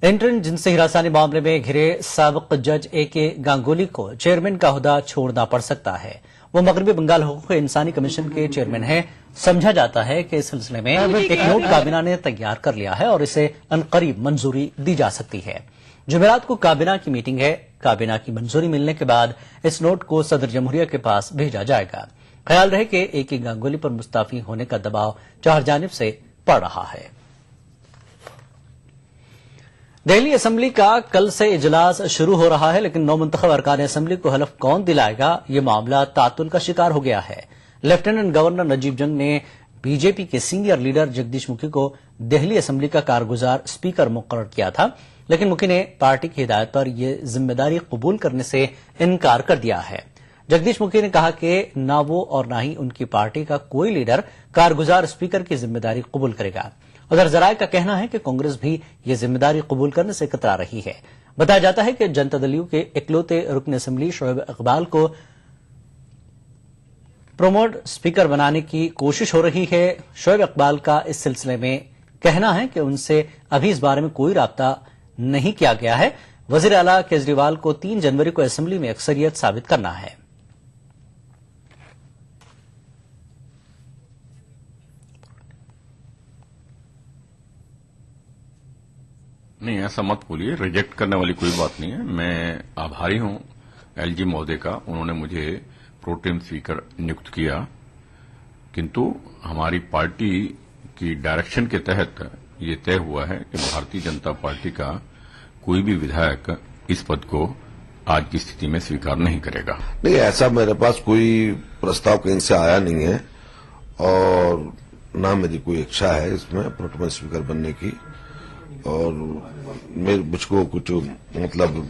Intern जिनसे हिरासनी मामले में घिरे साबिक जज ए.के. गांगुली को चेयरमैन का ओहदा छोड़ना पड़ सकता है। वो मगरबी बंगाल हुकूक इंसानी कमीशन के चेयरमैन हैं। समझा जाता है कि इस सिलसिले में एक नोट काबीना ने तैयार कर लिया है और इसे अनकरीब मंजूरी दी जा सकती है। जुमेरात को काबीना की मीटिंग है। काबीना की मंजूरी मिलने के बाद इस नोट को सदर जमहूरिया के पास भेजा जाएगा। ख्याल रहे कि ए.के. गांगुली पर मुस्ताफी होने का दबाव चार जानिब से पड़ रहा है। दिल्ली असेंबली का कल से इजलास शुरू हो रहा है, लेकिन नौमुंतखब अरकान असेंबली को हलफ कौन दिलाएगा, ये मामला तातुल का शिकार हो गया है। लेफ्टिनेंट गवर्नर नजीब जंग ने बीजेपी के सीनियर लीडर जगदीश मुखी को दिल्ली असेंबली का कारगुजार स्पीकर मुकर्रर किया था, लेकिन मुखी ने पार्टी की हिदायत पर यह जिम्मेदारी कबूल करने से इनकार कर दिया है। जगदीश मुखी ने कहा कि न वो और न ही उनकी पार्टी का कोई लीडर कारगुजार स्पीकर की जिम्मेदारी कबूल करेगा। उधर जराये का कहना है कि कांग्रेस भी ये जिम्मेदारी कबूल करने से कतरा रही है। बताया जाता है कि जनता दल यू के इकलौते रुकन असेंबली शोएब इकबाल को प्रोमोट स्पीकर बनाने की कोशिश हो रही है। शोएब इकबाल का इस सिलसिले में कहना है कि उनसे अभी इस बारे में कोई राब्ता नहीं किया गया है। वजीर आला केजरीवाल को 3 जनवरी को असेंबली में अक्सरियत साबित करना है। नहीं, ऐसा मत बोलिए। रिजेक्ट करने वाली कोई बात नहीं है। मैं आभारी हूं एलजी महोदय का, उन्होंने मुझे प्रोटेम स्पीकर नियुक्त किया, किंतु हमारी पार्टी की डायरेक्शन के तहत ये तय हुआ है कि भारतीय जनता पार्टी का कोई भी विधायक इस पद को आज की स्थिति में स्वीकार नहीं करेगा। नहीं, ऐसा मेरे पास कोई प्रस्ताव कहीं से आया नहीं है और ना मेरी कोई इच्छा है इसमें प्रोटेम स्पीकर बनने की, और मुझको कुछ मतलब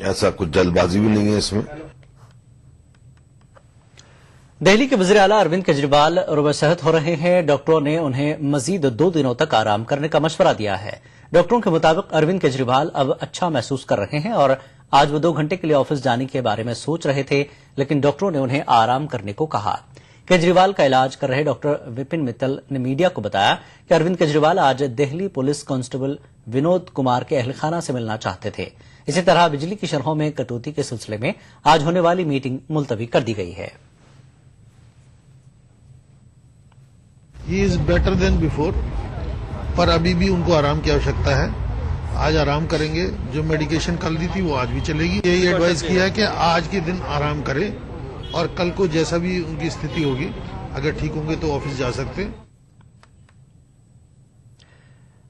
ऐसा कुछ जल्दबाजी भी नहीं है इसमें। दिल्ली के वजीर आला अरविंद केजरीवाल रुबा सेहत हो रहे हैं। डॉक्टरों ने उन्हें मजीद 2 दिनों तक आराम करने का मशवरा दिया है। डॉक्टरों के मुताबिक अरविंद केजरीवाल अब अच्छा महसूस कर रहे हैं और आज वो 2 घंटे के लिए ऑफिस जाने के बारे में सोच रहे थे, लेकिन डॉक्टरों ने उन्हें आराम करने को कहा। केजरीवाल का इलाज कर रहे डॉक्टर विपिन मित्तल ने मीडिया को बताया कि अरविंद केजरीवाल आज दिल्ली पुलिस कांस्टेबल विनोद कुमार के अहलखाना से मिलना चाहते थे। इसी तरह बिजली की शरहों में कटौती के सिलसिले में आज होने वाली मीटिंग मुलतवी कर दी गई है। He is better than before, पर अभी भी उनको आराम की आवश्यकता है। आज आराम करेंगे। जो मेडिकेशन कल दी थी वो आज भी चलेगी। यही एडवाइस किया है कि आज के दिन आराम करें और कल को जैसा भी उनकी स्थिति होगी, अगर ठीक होंगे तो ऑफिस जा सकते हैं।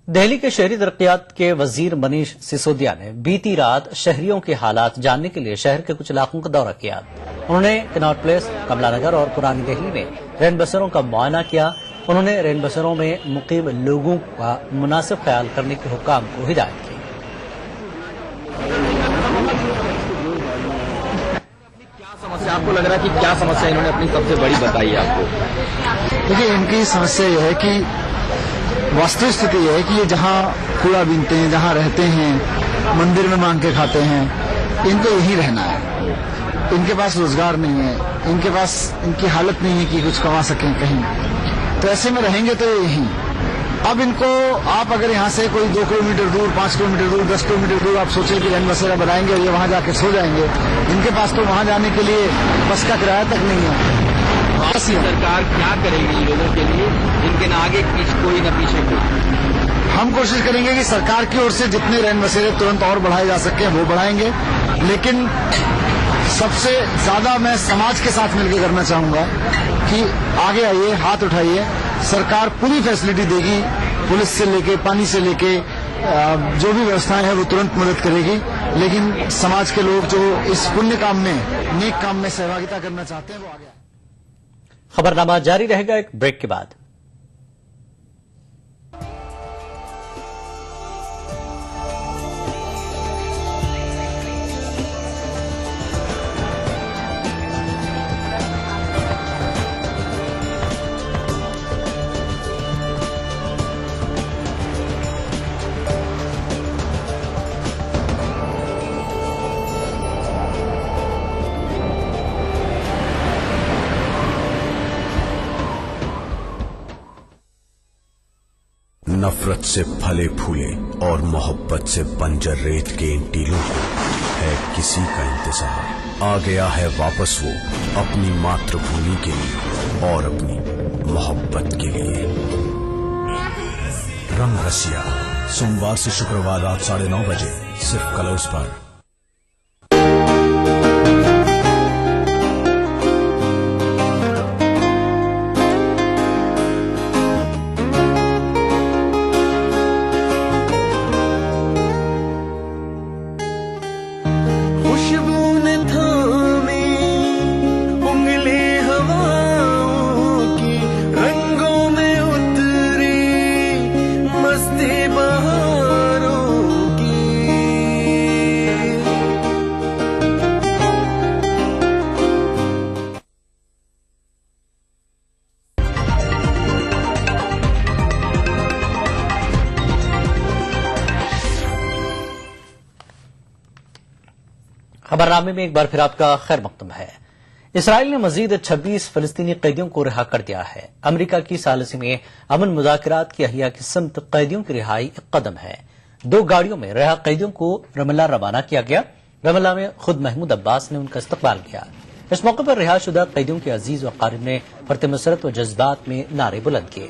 दिल्ली के शहरी तरक्कियात के वजीर मनीष सिसोदिया ने बीती रात शहरियों के हालात जानने के लिए शहर के कुछ इलाकों का दौरा किया। उन्होंने कनॉट प्लेस, कमला नगर और पुरानी दिल्ली में रैन बसेरों का मुआयना किया। उन्होंने रैन बसेरों में मुकीम लोगों का मुनासिब ख्याल करने के हुक्म को हिदायत की। आपको लग रहा है कि क्या समस्या इन्होंने अपनी सबसे बड़ी बताई है आपको? देखिए, इनकी समस्या यह है कि वास्तविक स्थिति यह है कि ये जहाँ कूड़ा बीनते हैं, जहाँ रहते हैं, मंदिर में मांग के खाते हैं, इनको यहीं रहना है। इनके पास रोजगार नहीं है, इनके पास इनकी हालत नहीं है कि कुछ कमा सकें कहीं, तो ऐसे में रहेंगे तो यहीं। अब इनको आप अगर यहाँ से कोई 2 किलोमीटर दूर, 5 किलोमीटर दूर, 10 किलोमीटर दूर आप सोचें कि रैन बसेरा बनाएंगे और ये वहाँ जाके सो जाएंगे, इनके पास तो वहाँ जाने के लिए बस का किराया तक नहीं है। सरकार क्या करेगी लोगों के लिए जिनके ना आगे कोई न पीछे कोई? हम कोशिश करेंगे कि सरकार की ओर से जितने रैन बसेरे तुरंत और बढ़ाए जा सके वो बढ़ाएंगे, लेकिन सबसे ज्यादा मैं समाज के साथ मिलकर करना चाहूंगा कि आगे आइए, हाथ उठाइए। सरकार पूरी फैसिलिटी देगी, पुलिस से लेके, पानी से लेके, जो भी व्यवस्थाएं हैं वो तुरंत मदद करेगी, लेकिन समाज के लोग जो इस पुण्य काम में, नेक काम में सहभागिता करना चाहते हैं वो आगे। खबरनामा जारी रहेगा एक ब्रेक के बाद। नफरत से फले फूले और मोहब्बत से बंजर रेत के इन टीलों को है किसी का इंतजार। आ गया है वापस वो अपनी मातृभूमि के लिए और अपनी मोहब्बत के लिए। रंग रसिया सोमवार से शुक्रवार रात 9:30 बजे सिर्फ कलर्स पर। खबरनामे में एक बार फिर आपका खैर मकदम है। इसराइल ने मजीद 26 फलस्तीनी कैदियों को रिहा कर दिया है। अमेरिका की सालिसी में अमन मुज़ाकरात की अहिया की समत कैदियों की रिहाई एक कदम है। 2 गाड़ियों में रिहा कैदियों को रमल्ला रवाना किया गया। रमल्ला में खुद महमूद अब्बास ने उनका इस्तकबाल किया। इस मौके पर रिहाशुदा कैदियों के अजीज व अकारिब ने फर्त मसरत व जज्बात में नारे बुलंद किए।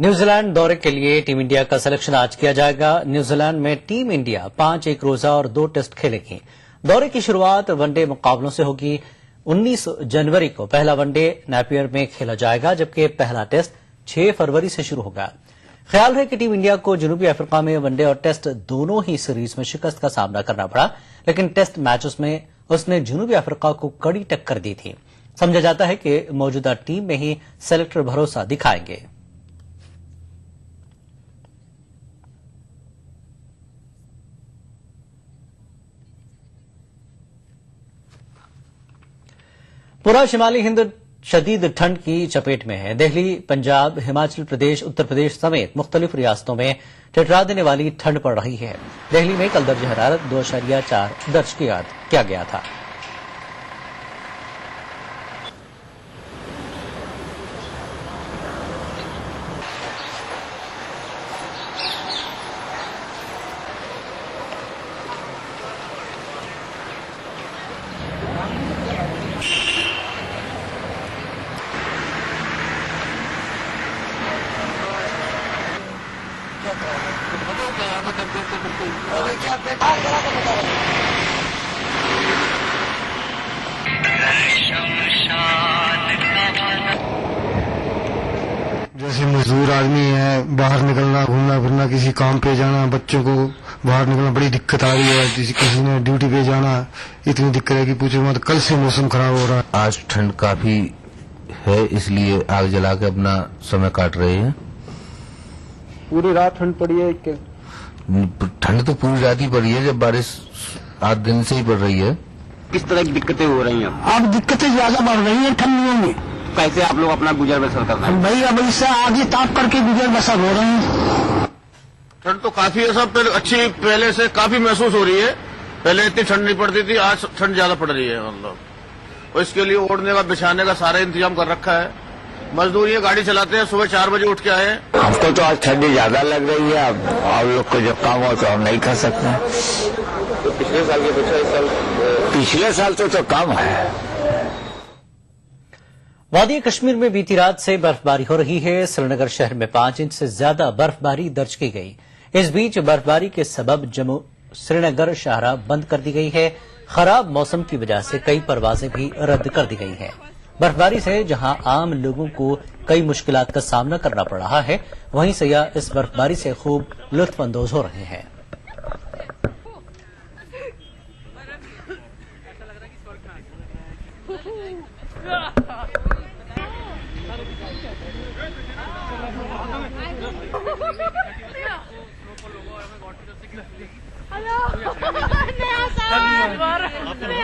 न्यूजीलैंड दौरे के लिए टीम इंडिया का सिलेक्शन आज किया जाएगा। न्यूजीलैंड में टीम इंडिया 5 एक रोजा और 2 टेस्ट खेलेगी। दौरे की शुरुआत वनडे मुकाबलों से होगी। 19 जनवरी को पहला वनडे नेपियर में खेला जाएगा, जबकि पहला टेस्ट 6 फरवरी से शुरू होगा। ख्याल है कि टीम इंडिया को जनूबी अफ्रीका में वनडे और टेस्ट दोनों ही सीरीज में शिकस्त का सामना करना पड़ा, लेकिन टेस्ट मैचेस में उसने जनूबी अफ्रीका को कड़ी टक्कर दी थी। समझा जाता है कि मौजूदा टीम में ही सेलेक्टर भरोसा दिखाएंगे। पूरा शिमाली हिंद शदीद ठंड की चपेट में है। दिल्ली, पंजाब, हिमाचल प्रदेश, उत्तर प्रदेश समेत मुख्तलिफ रियासतों में ठिठुरा देने वाली ठंड पड़ रही है। दिल्ली में कल दर्ज हरारत 2.4 दर्ज किया गया था। जैसे मजदूर आदमी है, बाहर निकलना, घूमना फिरना, किसी काम पे जाना, बच्चों को बाहर निकलना बड़ी दिक्कत आ रही है। किसी ने ड्यूटी पे जाना, इतनी दिक्कत है कि पूछो मत। कल से मौसम खराब हो रहा है। आज ठंड काफी है, इसलिए आग जला के अपना समय काट रहे हैं। पूरी रात ठंड पड़ी है। ठंड तो पूरी रात ही पड़ी है, जब बारिश 8 दिन से ही पड़ रही है। किस तरह की दिक्कतें हो रही हैं? अब दिक्कतें ज्यादा बढ़ रही है ठंडियों में। कैसे आप लोग अपना गुजर बसर कर रहे हैं? भाई अब इससे आगे ताप करके गुजर बसर हो रहे हैं। ठंड तो काफी है, सब अच्छी पहले से काफी महसूस हो रही है। पहले इतनी ठंड नहीं पड़ती थी, आज ठंड ज्यादा पड़ रही है। मतलब और इसके लिए ओढ़ने का, बिछाने का सारा इंतजाम कर रखा है। मजदूर ये गाड़ी चलाते हैं, सुबह 4 बजे उठ के आए। हमको तो आज ठंडी ज्यादा लग रही है। अब आप लोग को जब काम हो तो हम नहीं कर सकते। तो पिछले साल के पिछले साल तो कम है। वादी कश्मीर में बीती रात से बर्फबारी हो रही है। श्रीनगर शहर में 5 इंच से ज्यादा बर्फबारी दर्ज की गई। इस बीच बर्फबारी के सबब जम्मू श्रीनगर शाहराह बंद कर दी गई है। खराब मौसम की वजह से कई परवाजें भी रद्द कर दी गई हैं। बर्फबारी से जहां आम लोगों को कई मुश्किलात का सामना करना पड़ रहा है, वहीं सयाह इस बर्फबारी से खूब लुत्फअंदोज हो रहे हैं।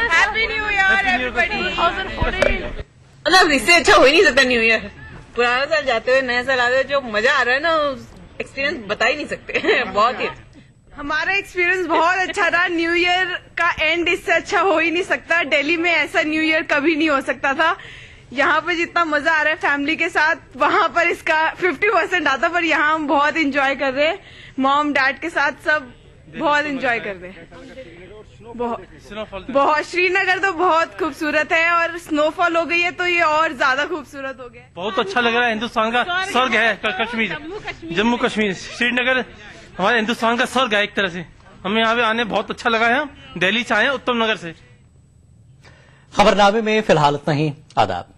Happy new year everybody. मतलब इससे अच्छा हो ही नहीं सकता न्यू ईयर। पुराना साल जाते हुए नया साल आते हुए जो मजा आ रहा है ना, एक्सपीरियंस बता ही नहीं सकते। बहुत ही हमारा एक्सपीरियंस बहुत अच्छा रहा। न्यू ईयर का एंड इससे अच्छा हो ही नहीं सकता। दिल्ली में ऐसा न्यू ईयर कभी नहीं हो सकता था। यहाँ पर जितना मजा आ रहा है फैमिली के साथ, वहाँ पर इसका 50% आता, पर यहाँ हम बहुत एंजॉय कर रहे हैं। मॉम डैड के साथ सब बहुत एंजॉय कर रहे हैं। बहुत श्रीनगर तो बहुत खूबसूरत है और स्नोफॉल हो गई है तो ये और ज्यादा खूबसूरत हो गया। बहुत अच्छा लग रहा है। हिंदुस्तान का स्वर्ग है कश्मीर, जम्मू कश्मीर। श्रीनगर हमारे हिंदुस्तान का स्वर्ग है एक तरह से। हमें यहाँ पे आने बहुत अच्छा लगा है। दिल्ली से आए उत्तम नगर से। खबरनामे में फिलहाल इतना ही। आदाब।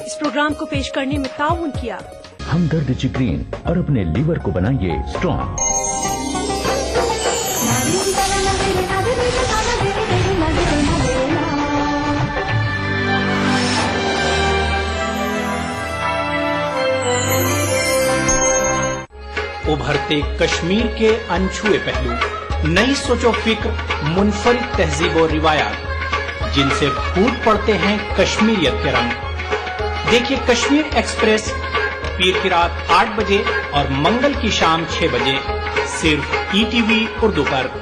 इस प्रोग्राम को पेश करने में ताउन किया हमदर्द जिग्रीन और अपने लीवर को बनाइए स्ट्रॉन्ग। उभरते कश्मीर के अनछुए पहलू, नई सोचो फिक्र, मुनफरिद तहजीब और रिवायात जिनसे फूट पड़ते हैं कश्मीरियत के रंग। देखिए कश्मीर एक्सप्रेस पीर की रात 8 बजे और मंगल की शाम 6 बजे सिर्फ ईटीवी उर्दू पर।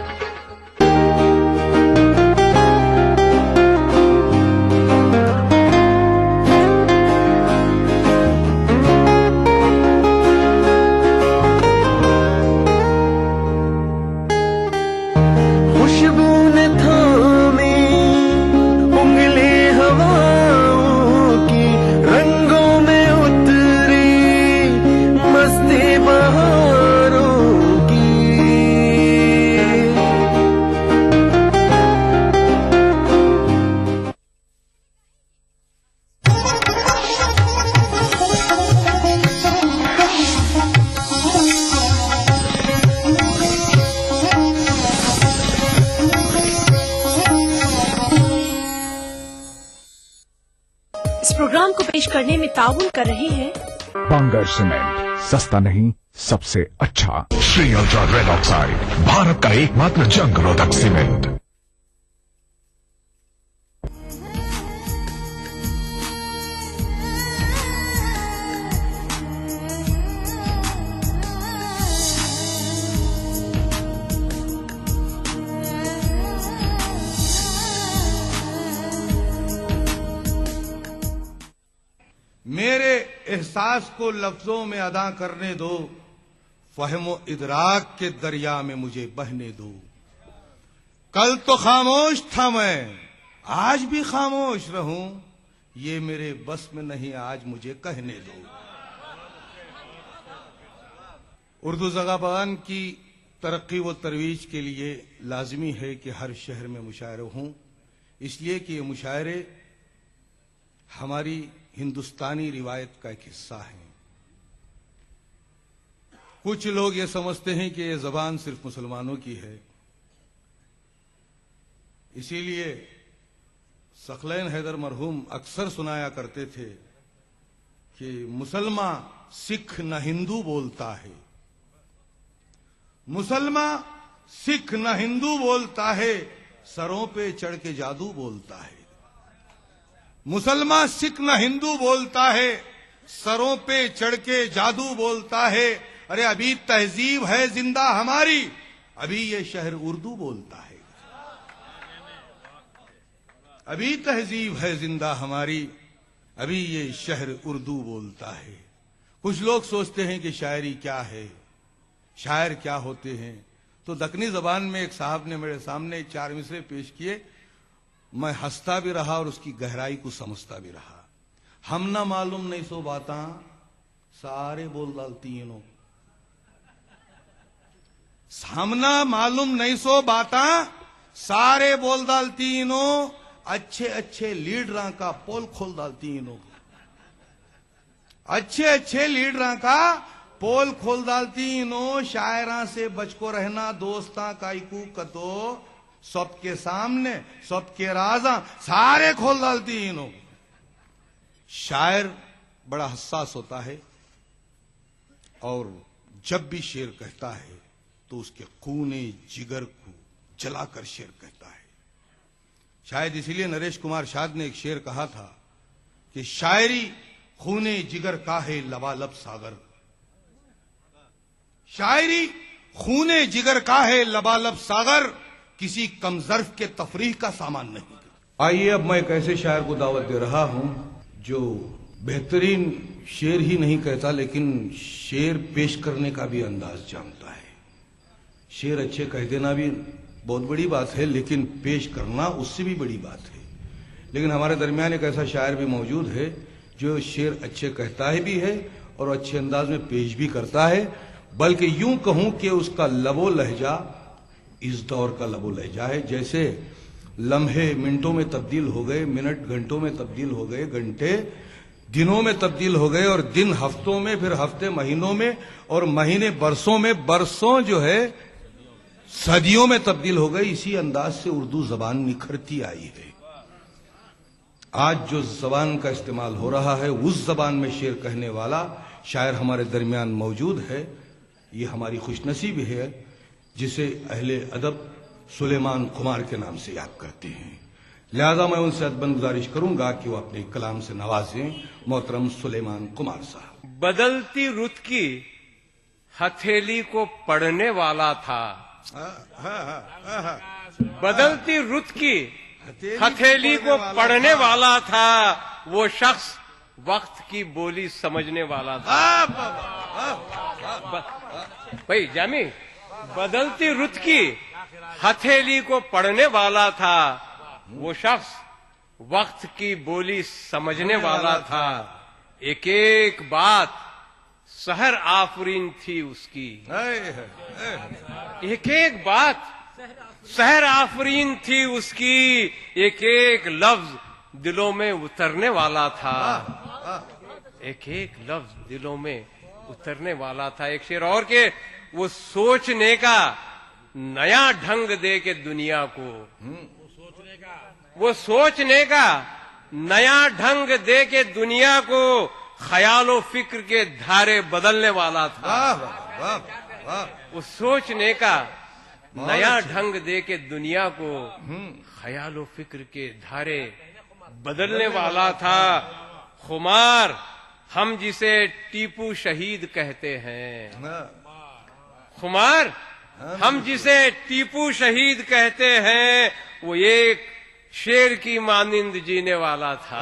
प्रोग्राम को पेश करने में ताउन कर रहे हैं बांगर सीमेंट, सस्ता नहीं सबसे अच्छा। Shri ultra red oxide, Bharat का एकमात्र जंग रोधक सीमेंट। मेरे एहसास को लफ्जों में अदा करने दो, फहमो इदराक के दरिया में मुझे बहने दो। कल तो खामोश था मैं, आज भी खामोश रहूं, ये मेरे बस में नहीं, आज मुझे कहने दो। उर्दू ज़बान की तरक्की व तरवीज के लिए लाजमी है कि हर शहर में मुशायरे हों, इसलिए कि ये मुशायरे हमारी हिंदुस्तानी रिवायत का एक हिस्सा है। कुछ लोग ये समझते हैं कि ये जबान सिर्फ मुसलमानों की है, इसीलिए सकलैन हैदर मरहूम अक्सर सुनाया करते थे कि मुसलमान सिख न हिंदू बोलता है, मुसलमान सिख न हिंदू बोलता है, सरों पे चढ़ के जादू बोलता है। मुसलमान सिख न हिंदू बोलता है, सरों पे चढ़ के जादू बोलता है। अरे अभी तहजीब है जिंदा हमारी, अभी ये शहर उर्दू बोलता है। अभी तहजीब है जिंदा हमारी, अभी ये शहर उर्दू बोलता है। कुछ लोग सोचते हैं कि शायरी क्या है, शायर क्या होते हैं, तो दक्कनी जबान में एक साहब ने मेरे सामने 4 मिसरे पेश किए, मैं हंसता भी रहा और उसकी गहराई को समझता भी रहा। हम ना मालूम नहीं सो बाता सारे बोल डालती हैं लोग, हमना मालूम नहीं सो बाता सारे बोल डालती इनो, अच्छे अच्छे लीडर का पोल खोल डालती इनो, अच्छे अच्छे लीडर का पोल खोल डालती इनो। शायरा से बचको रहना दोस्ता काईकू कतो, सबके सामने सबके राजा सारे खोल डालती इनो। शायर बड़ा हसास होता है और जब भी शेर कहता है तो उसके खूने जिगर को जलाकर शेर कहता है। शायद इसीलिए नरेश कुमार शाद ने एक शेर कहा था कि शायरी खूने जिगर का है लबालब सागर, शायरी खूने जिगर का है लबालब सागर, किसी कमजर्फ के तफरीह का सामान नहीं। आइए अब मैं एक ऐसे शायर को दावत दे रहा हूं जो बेहतरीन शेर ही नहीं कहता लेकिन शेर पेश करने का भी अंदाज जानता है। शेर अच्छे कह देना भी बहुत बड़ी बात है लेकिन पेश करना उससे भी बड़ी बात है। लेकिन हमारे दरमियान एक ऐसा शायर भी मौजूद है जो शेर अच्छे कहता है भी है और अच्छे अंदाज में पेश भी करता है, बल्कि यूं कहूं कि उसका लबो लहजा इस दौर का लबो लहजा है। जैसे लम्हे मिनटों में तब्दील हो गए, मिनट घंटों में तब्दील हो गए, घंटे दिनों में तब्दील हो गए और दिन हफ्तों में, फिर हफ्ते महीनों में और महीने बरसों में, बरसों जो है सदियों में तब्दील हो गई। इसी अंदाज से उर्दू जबान निखरती आई है। आज जो जबान का इस्तेमाल हो रहा है उस जबान में शेर कहने वाला शायर हमारे दरमियान मौजूद है। ये हमारी खुशनसीबी है जिसे अहले अदब सुलेमान कुमार के नाम से याद करते हैं। लिहाजा मैं उनसे अदबन गुजारिश करूंगा कि वो अपने कलाम से नवाजें मोहतरम सुलेमान कुमार साहब। बदलती रुत की हथेली को पढ़ने वाला था, बदलती रुत की हथेली को पढ़ने वाला था, वो शख्स वक्त की बोली समझने वाला था। भाई जामी, बदलती रुत की हथेली को पढ़ने वाला था, वो शख्स वक्त की बोली समझने वाला था। एक एक बात सहर आफरीन थी उसकी, एक एक बात सहर आफरीन थी उसकी, एक एक लफ्ज दिलों में उतरने वाला था, एक एक लफ्ज दिलों में उतरने वाला था। एक शेर और के वो सोचने का नया ढंग दे के दुनिया को, वो सोचने का नया ढंग दे के दुनिया को, ख्यालो फिक्र के धारे बदलने वाला था। वो सोचने का नया ढंग दे के दुनिया को, ख्यालो फिक्र के धारे बदलने वाला था। खुमार हम जिसे टीपू शहीद कहते हैं, खुमार हम जिसे टीपू शहीद कहते हैं, वो एक शेर की मानिंद जीने वाला था।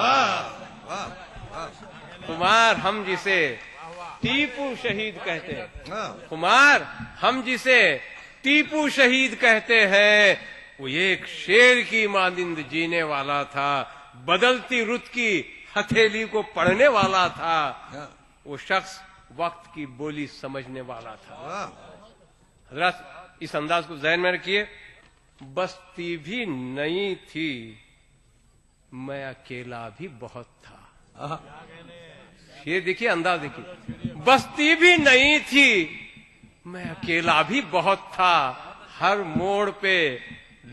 खुमार हम जिसे टीपू शहीद कहते हैं, खुमार हम जिसे टीपू शहीद कहते हैं, वो एक शेर की मानिंद जीने वाला था। बदलती रुत की हथेली को पढ़ने वाला था, वो शख्स वक्त की बोली समझने वाला था। हजरत इस अंदाज को ज़हन में रखिए। बस्ती भी नहीं थी, मैं अकेला भी बहुत था। ये देखिए अंदाज देखिए, बस्ती भी नहीं थी, मैं अकेला भी बहुत था, हर मोड़ पे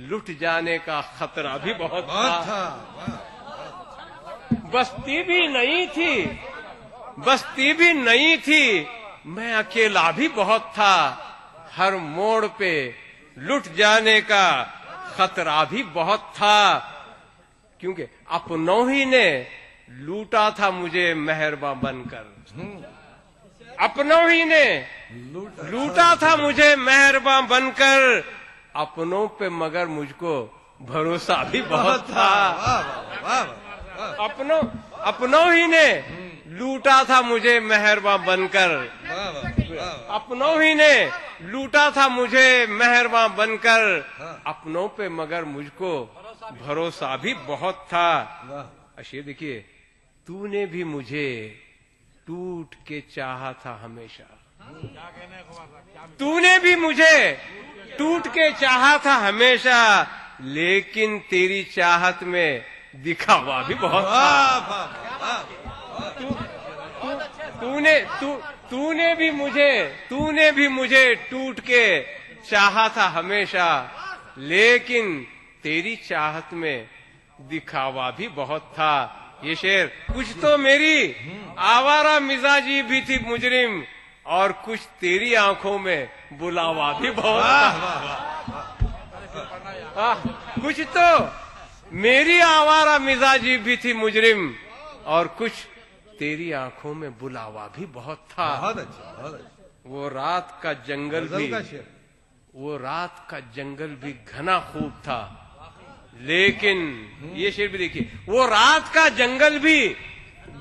लुट जाने का खतरा भी बहुत था। बस्ती भी नहीं थी, बस्ती भी नहीं थी, मैं अकेला भी बहुत था, हर मोड़ पे लुट जाने का खतरा भी बहुत था। क्योंकि अपनों ही ने लूटा था मुझे मेहरबा बनकर, अपनों ही ने लूटा था मुझे मेहरबा बनकर, अपनों पे मगर मुझको भरोसा भी बहुत था। अपनों ही ने लूटा था मुझे मेहरबा बनकर, अपनों ही ने लूटा था मुझे मेहरबान बनकर अपनों पे, मगर मुझको भरोसा भी बहुत था। अशे देखिए, तूने भी मुझे टूट के चाहा था हमेशा, तूने भी मुझे टूट के चाहा था हमेशा, लेकिन तेरी चाहत में दिखावा भी बहुत था। तूने भी मुझे टूट के चाहा था हमेशा, लेकिन तेरी चाहत में दिखावा भी बहुत था। ये शेर, कुछ तो मेरी आवारा मिजाजी भी थी मुजरिम, और कुछ तेरी आंखों में बुलावा भी बहुत था। कुछ तो मेरी आवारा मिजाजी भी थी मुजरिम, और कुछ तेरी आंखों में बुलावा भी बहुत था। बहुत अच्छा। वो रात का जंगल भी घना खूब था, लेकिन ये शेर भी देखिए, वो रात का जंगल भी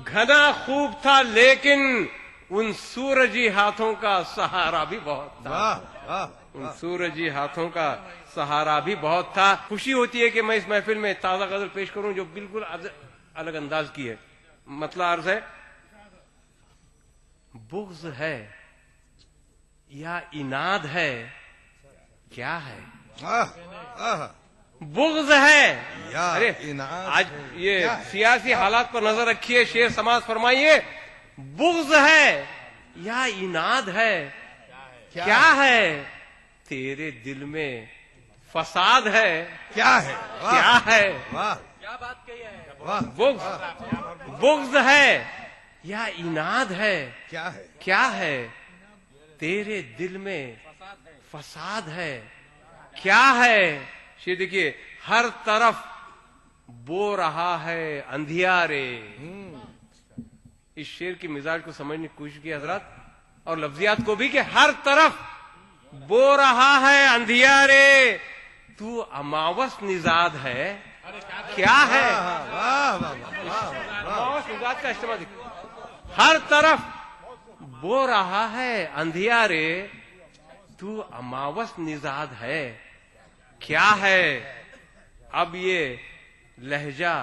घना खूब था, लेकिन उन सूरजी हाथों का सहारा भी बहुत था। उन सूरजी हाथों का सहारा भी बहुत था। खुशी होती है कि मैं इस महफिल में ताजा गजल पेश करूं जो बिल्कुल अलग अंदाज की है। मतलब अर्ज है, बुग़्ज़ है या इनाद है, क्या है? बुग़्ज़ है। अरे आज ये सियासी हालात पर नजर रखिए, शेर समाज फरमाइए, बुग़्ज़ है या इनाद है, क्या है? तेरे दिल में फसाद है, क्या है? क्या है? क्या बात कही है? बुग़्ज़ है या इनाद है, क्या है? तेरे दिल में फसाद है, क्या है? शेर देखिए, हर तरफ बो रहा है अंधियारे। इस शेर की मिजाज को समझने की कोशिश की हजरत, और लफ्जियात को भी, कि हर तरफ बो रहा है अंधियारे, तू अमावस निजाद है, क्या है? अमावस निजाद का इस्तेमाल, हर तरफ बो रहा है अंधियारे, तू अमावस निजाद है, क्या है? अब ये लहजा,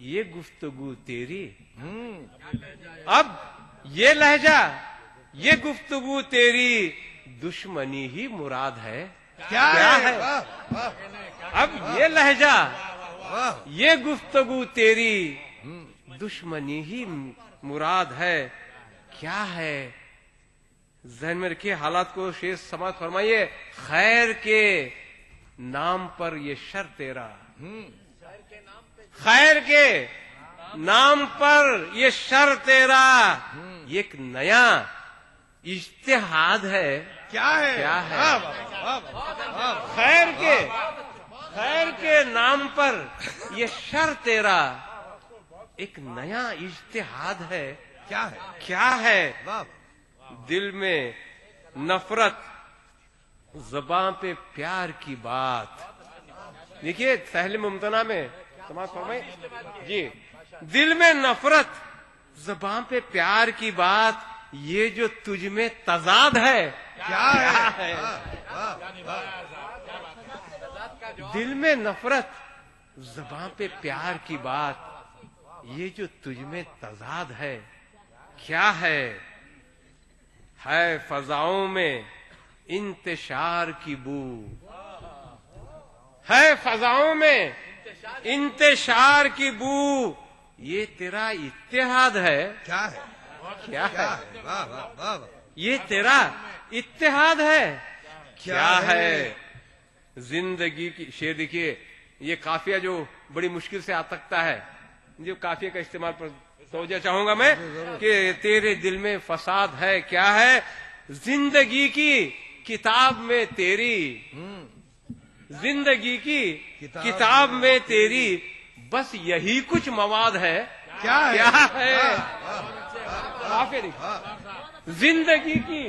ये गुफ्तगू तेरी, अब ये लहजा, ये गुफ्तगू तेरी, दुश्मनी ही मुराद है, क्या है? अब ये लहजा, ये गुफ्तगू तेरी, दुश्मनी ही मुराद है, क्या है? जहन में रखिए हालात को, शेर समाज फरमाइए, खैर के नाम पर ये शर तेरा, खैर के नाम पर ये शर तेरा, एक नया इज्तिहाद है, क्या है? क्या है? खैर के नाम पर ये शर तेरा, एक नया इज्तिहाद है, क्या है? क्या है? दिल में नफरत, ज़बान पे प्यार की बात। देखिए सहल मुमतना में समाज फरमाए जी, दिल में नफरत, ज़बान पे प्यार की बात, ये जो तुझ में तजाद है, क्या है? दिल में नफरत, ज़बान पे प्यार की बात, ये जो तुझ में तजाद है, क्या है? फजाओं में इंतशार की बू, है फजाओं में इंतशार की बू, ये तेरा इत्तेहाद है, क्या है? क्या है? ये तेरा इत्तेहाद है, क्या है? जिंदगी की, शेर देखिए, ये काफिया जो बड़ी मुश्किल से आ सकता है, जो काफिया का इस्तेमाल पर तवज्जो चाहूंगा मैं, कि तेरे दिल में फसाद है, क्या है? जिंदगी की किताब में तेरी, जिंदगी की किताब में तेरी, बस यही कुछ मवाद है, क्या है? क्या है? जिंदगी की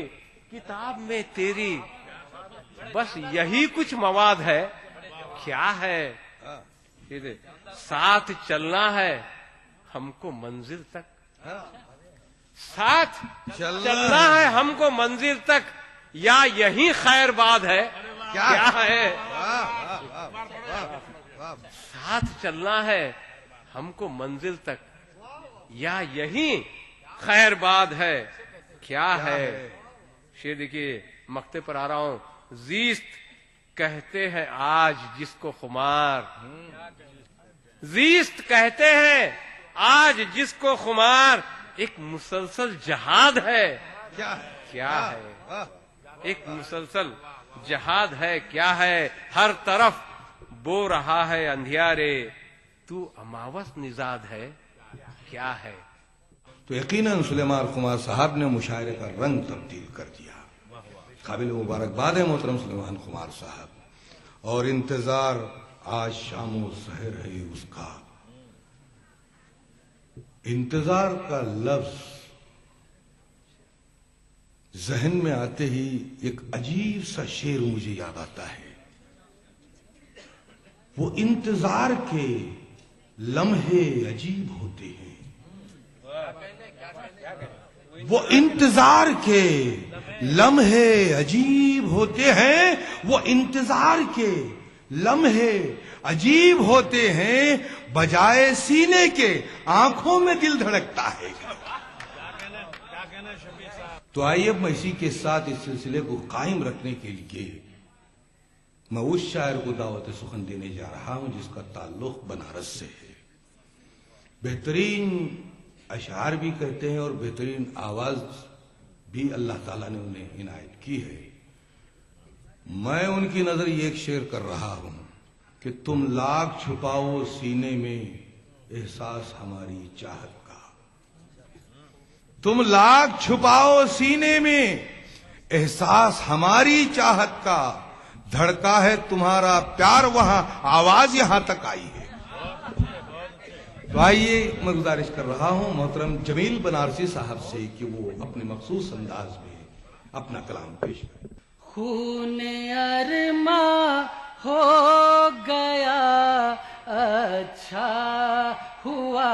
किताब में तेरी, बस यही कुछ मवाद है, क्या है? साथ चलना है हमको मंजिल तक, साथ चलना है हमको मंजिल तक, या यही खैरबाद है? क्या है? साथ चलना है हमको मंजिल तक, या यही खैरबाद है? क्या है? शेर देखिए, मक्ते पर आ रहा हूं। जीस्त कहते हैं आज जिसको खुमार, जीस्त कहते हैं आज जिसको खुमार, एक मुसलसल जहाद है। क्या है? एक मुसलसल जहाद है। क्या है? हर तरफ बो रहा है अंधियारे, तू अमावस निजाद है। क्या है? तो यकीनन सुलेमान खुमार साहब ने मुशायरे का रंग तब्दील कर दिया। काबिल मुबारकबाद है मोहतरम सुलेमान खुमार साहब, और इंतजार आज शामो सहर है उसका। इंतजार का लफ्ज जहन में आते ही एक अजीब सा शेर मुझे याद आता है। वो इंतजार के लम्हे अजीब होते हैं, वो इंतजार के लम्हे अजीब होते हैं, वो इंतजार के लम्हे अजीब होते हैं, बजाए सीने के आंखों में दिल धड़कता है। तो आइए अब मैं इसी के साथ इस सिलसिले को कायम रखने के लिए मैं उस शायर को दावत सुखन देने जा रहा हूं जिसका ताल्लुक बनारस से है। बेहतरीन अशार भी कहते हैं और बेहतरीन आवाज भी अल्लाह ताला ने उन्हें इनायत की है। मैं उनकी नजर ये एक शेर कर रहा हूं कि तुम लाख छुपाओ सीने में एहसास हमारी चाहत का, तुम लाख छुपाओ सीने में एहसास हमारी चाहत का, धड़का है तुम्हारा प्यार वहां आवाज यहां तक आई है। तो आइए मैं गुजारिश कर रहा हूं मोहतरम जमील बनारसी साहब से कि वो अपने मखसूस अंदाज में अपना कलाम पेश करें। खून अरमा हो गया अच्छा हुआ,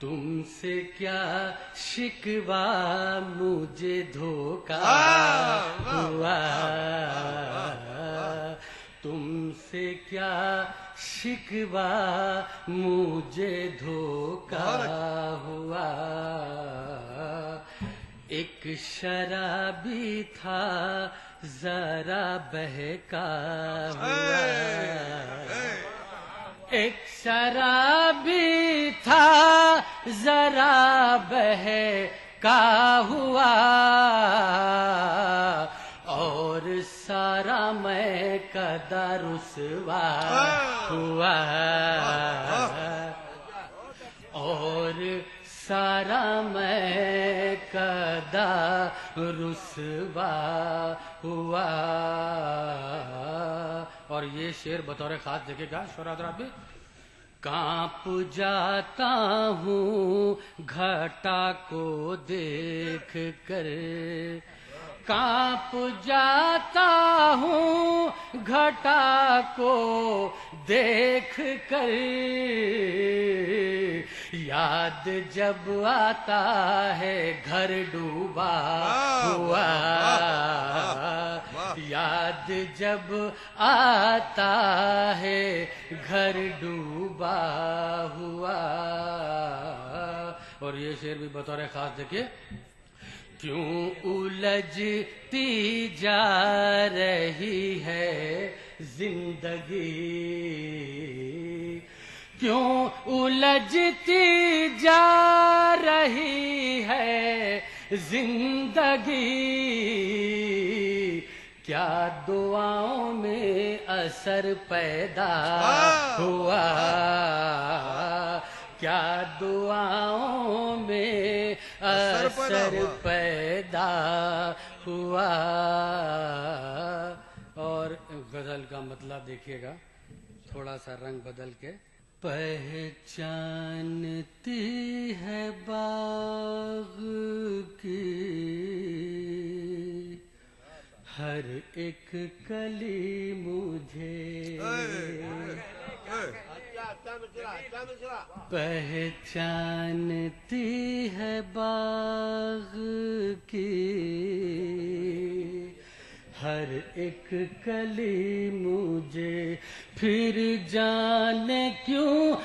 तुमसे क्या शिकवा मुझे धोखा हुआ, तुमसे क्या शिकवा मुझे धोखा हुआ। एक शराबी था जरा बहका हुआ, एक शराबी था जरा बहका हुआ, और सारा मैं कदा रुसवा हुआ, और सारा मैं कदा रुसवा हुआ। और ये शेर बतौर खास जगह शोरादरा भी। कांप जाता हूँ घटा को देख कर, कांप जाता हूँ घटा को देख कर, याद जब आता है घर डूबा हुआ, याद जब आता है घर डूबा हुआ। और ये शेर भी बतौर खास देखिए। क्यों उलझती जा रही है जिंदगी, क्यों उलझती जा रही है जिंदगी, क्या दुआओं में असर पैदा हुआ, क्या दुआओं में असर पैदा हुआ। और गजल का मतलब देखिएगा, थोड़ा सा रंग बदल के। पहचानती है बाग की हर एक कली मुझे, पहचानती है बाग की हर एक कली मुझे, फिर जाने क्यों